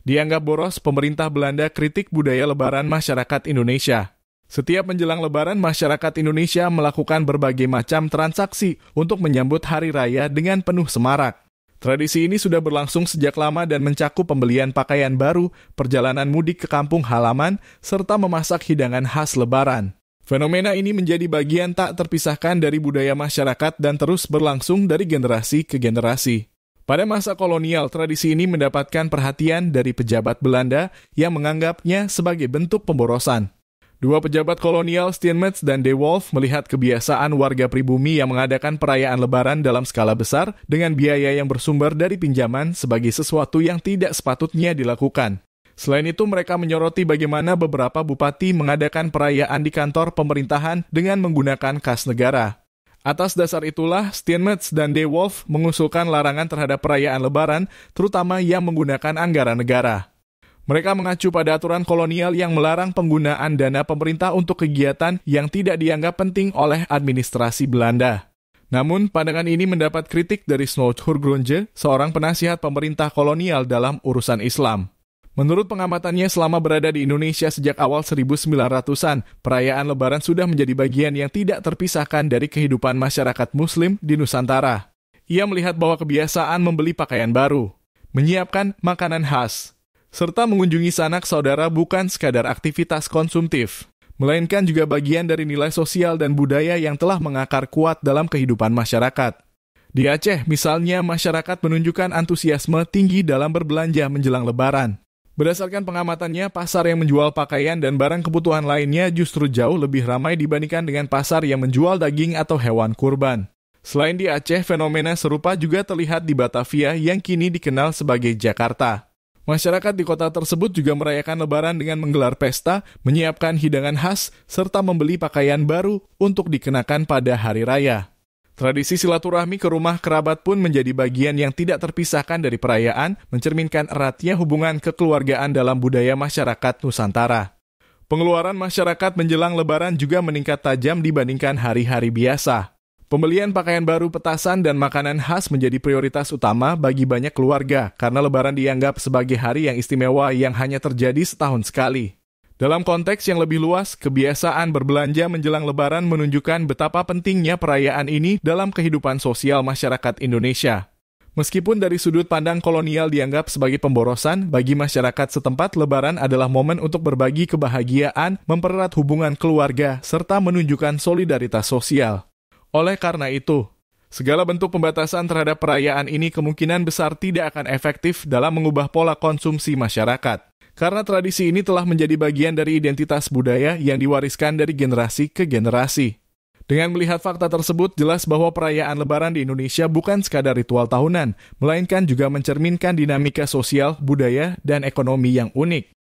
Dianggap boros, pemerintah Belanda kritik budaya Lebaran masyarakat Indonesia. Setiap menjelang Lebaran, masyarakat Indonesia melakukan berbagai macam transaksi untuk menyambut hari raya dengan penuh semarak. Tradisi ini sudah berlangsung sejak lama dan mencakup pembelian pakaian baru, perjalanan mudik ke kampung halaman, serta memasak hidangan khas Lebaran. Fenomena ini menjadi bagian tak terpisahkan dari budaya masyarakat dan terus berlangsung dari generasi ke generasi. Pada masa kolonial, tradisi ini mendapatkan perhatian dari pejabat Belanda yang menganggapnya sebagai bentuk pemborosan. Dua pejabat kolonial, Steinmetz dan De Wolf, melihat kebiasaan warga pribumi yang mengadakan perayaan Lebaran dalam skala besar dengan biaya yang bersumber dari pinjaman sebagai sesuatu yang tidak sepatutnya dilakukan. Selain itu, mereka menyoroti bagaimana beberapa bupati mengadakan perayaan di kantor pemerintahan dengan menggunakan kas negara. Atas dasar itulah, Steinmetz dan De Wolf mengusulkan larangan terhadap perayaan Lebaran, terutama yang menggunakan anggaran negara. Mereka mengacu pada aturan kolonial yang melarang penggunaan dana pemerintah untuk kegiatan yang tidak dianggap penting oleh administrasi Belanda. Namun, pandangan ini mendapat kritik dari Snout Hurgronje, seorang penasihat pemerintah kolonial dalam urusan Islam. Menurut pengamatannya, selama berada di Indonesia sejak awal 1900-an, perayaan Lebaran sudah menjadi bagian yang tidak terpisahkan dari kehidupan masyarakat Muslim di Nusantara. Ia melihat bahwa kebiasaan membeli pakaian baru, menyiapkan makanan khas, serta mengunjungi sanak saudara bukan sekadar aktivitas konsumtif, melainkan juga bagian dari nilai sosial dan budaya yang telah mengakar kuat dalam kehidupan masyarakat. Di Aceh, misalnya, masyarakat menunjukkan antusiasme tinggi dalam berbelanja menjelang Lebaran. Berdasarkan pengamatannya, pasar yang menjual pakaian dan barang kebutuhan lainnya justru jauh lebih ramai dibandingkan dengan pasar yang menjual daging atau hewan kurban. Selain di Aceh, fenomena serupa juga terlihat di Batavia yang kini dikenal sebagai Jakarta. Masyarakat di kota tersebut juga merayakan Lebaran dengan menggelar pesta, menyiapkan hidangan khas, serta membeli pakaian baru untuk dikenakan pada hari raya. Tradisi silaturahmi ke rumah kerabat pun menjadi bagian yang tidak terpisahkan dari perayaan, mencerminkan eratnya hubungan kekeluargaan dalam budaya masyarakat Nusantara. Pengeluaran masyarakat menjelang Lebaran juga meningkat tajam dibandingkan hari-hari biasa. Pembelian pakaian baru, petasan, dan makanan khas menjadi prioritas utama bagi banyak keluarga karena Lebaran dianggap sebagai hari yang istimewa yang hanya terjadi setahun sekali. Dalam konteks yang lebih luas, kebiasaan berbelanja menjelang Lebaran menunjukkan betapa pentingnya perayaan ini dalam kehidupan sosial masyarakat Indonesia. Meskipun dari sudut pandang kolonial dianggap sebagai pemborosan, bagi masyarakat setempat Lebaran adalah momen untuk berbagi kebahagiaan, mempererat hubungan keluarga, serta menunjukkan solidaritas sosial. Oleh karena itu, segala bentuk pembatasan terhadap perayaan ini kemungkinan besar tidak akan efektif dalam mengubah pola konsumsi masyarakat. Karena tradisi ini telah menjadi bagian dari identitas budaya yang diwariskan dari generasi ke generasi. Dengan melihat fakta tersebut, jelas bahwa perayaan Lebaran di Indonesia bukan sekadar ritual tahunan, melainkan juga mencerminkan dinamika sosial, budaya, dan ekonomi yang unik.